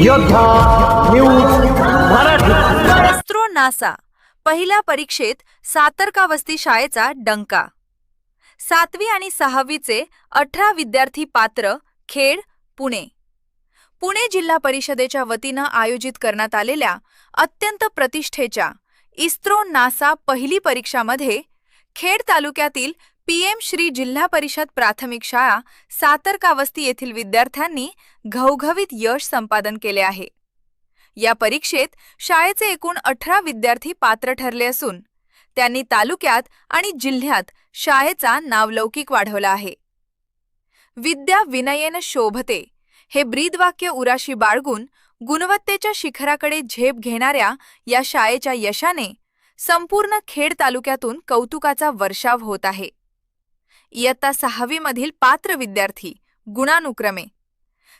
योद्धा news Marathi. ISRO NASA पहिल्या परीक्षेत सातर्कावस्ती शाळेचा डंका. 7वी आणि 6वीचे 18 विद्यार्थी पात्र. खेड, पुणे. पुणे जिल्हा परिषदेच्या वतीनं आयोजित करण्यात आलेल्या अत्यंत प्रतिष्ठेच्या इस्रो नासा पहिली परीक्षामध्ये खेड तालुक्यातील PM श्री जिल्हा परिषद प्राथमिक शाळा सातर्कावस्ती येथील विद्यार्थ्यांनी घवघवीत यश संपादन केले आहे. या परीक्षेत शाळेचे एकूण 18 विद्यार्थी पात्र ठरले असून त्यांनी तालुक्यात आणि जिल्ह्यात शाळेचा नावलौकिक वाढवला आहे. विद्या विनयेन शोभते हे ब्रीदवाक्य उराशी बाळगून गुणवत्तेच्या शिखराकडे झेप घेणाऱ्या या शाळेच्या यशाने संपूर्ण खेड तालुक्यातून कौतुकाचा वर्षाव होत आहे. इयत्ता 6वी मधील पात्र विद्यार्थी गुणानुक्रमे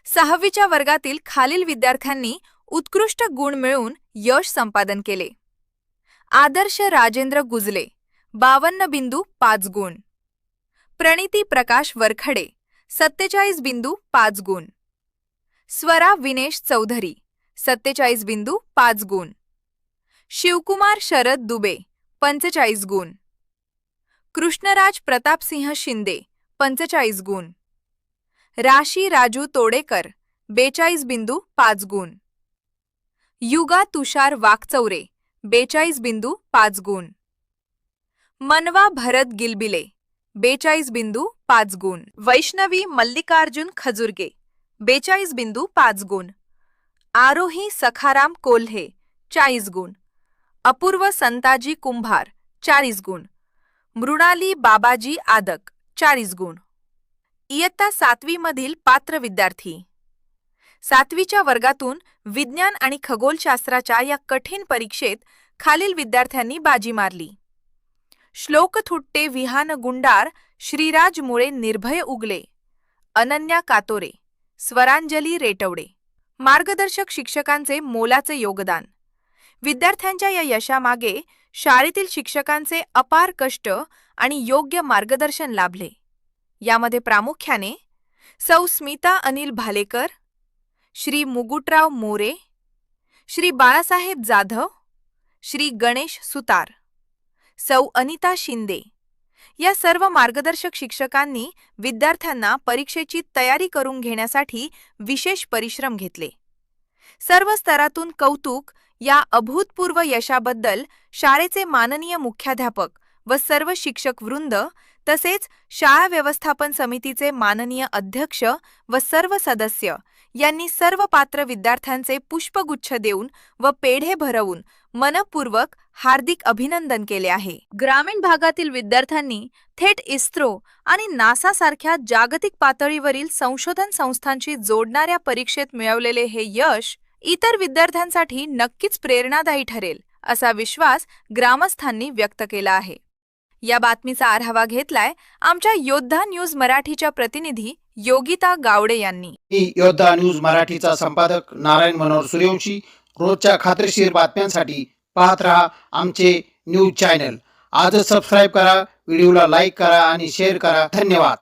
6वीच्या वर्गातील खालील विद्यार्थ्यांनी उत्कृष्ट गुण मिळवून यश संपादन केले. आदर्श राजेंद्र गुजले 52.5 गुण. प्रणिती प्रकाश वरखडे 47.5 गुण. स्वरा विनेश चौधरी 47.5 गुण. शिवकुमार शरद दुबे 45 गुण. कृष्णराज प्रतापसिंह शिंदे 45 गुण. राशी राजू तोडेकर 42.5 गुण. युगा तुषार वाकचौरे 42.5 गुण. मनवा भरत गिलबिले 42.5 गुण. वैष्णवी मल्लिकार्जुन खजुर्गे 42.5 गुण. आरोही सखाराम कोल्हे 40 गुण. अपूर्व संताजी कुंभार 40 गुण. मृणाली बाबाजी आदक 40 गुण. इयत्ता 7वी मधील पात्र विद्यार्थी 7वीच्या वर्गातून विज्ञान आणि खगोलशास्त्राच्या या कठीण परीक्षेत खालील विद्यार्थ्यांनी बाजी मारली. श्लोक थुट्टे विहान गुंडार श्रीराज मुळे निर्भय उगले. अनन्या कातोरे. स्वरांजली रेटवडे. मार्गदर्शक शिक्षकांचे मोलाचे योगदान. विद्यार्थ्यांच्या या यशामागे शाळेतील शिक्षकांचे अपार कष्ट आणि योग्य मार्गदर्शन लाभले. यामध्ये प्रामुख्याने सौ स्मिता अनिल भालेकर, श्री मुगुटराव मोरे, श्री बाळासाहेब जाधव, श्री गणेश सुतार, सौ अनिता शिंदे या सर्व मार्गदर्शक शिक्षकांनी विद्यार्थ्यांना परीक्षेची तयारी करून घेण्यासाठी विशेष परिश्रम घेतले. सर्व स्तरातून कौतुक. या अभूतपूर्व यशाबद्दल शाळेचे माननीय मुख्याध्यापक व सर्व शिक्षक वृंद तसेच शाळा व्यवस्थापन समितीचे माननीय अध्यक्ष व सर्व सदस्य यांनी सर्व पात्र विद्यार्थ्यांचे पुष्पगुच्छ देऊन व पेढे भरवून मनपूर्वक हार्दिक अभिनंदन केले आहे. ग्रामीण भागातील विद्यार्थ्यांनी थेट इस्रो आणि नासा सारख्या जागतिक पातळीवरील संशोधन संस्थांशी जोडणाऱ्या परीक्षेत मिळवलेले हे यश इतर विद्यार्थ्यांसाठी नक्कीच प्रेरणादायी ठरेल असा विश्वास ग्रामस्थांनी व्यक्त केला आहे. या बातमीचा आढावा घेतलाय आमच्या योद्धा न्यूज मराठीच्या प्रतिनिधी योगिता गावडे यांनी. योद्धा न्यूज मराठीचा संपादक नारायण मनोहर सूर्यवंशी. रोजच्या खात्रीशीर बातम्यांसाठी पाहत रहा आमचे न्यूज चॅनल. आजच सबस्क्राईब करा, व्हिडिओला लाईक करा आणि शेअर करा. धन्यवाद.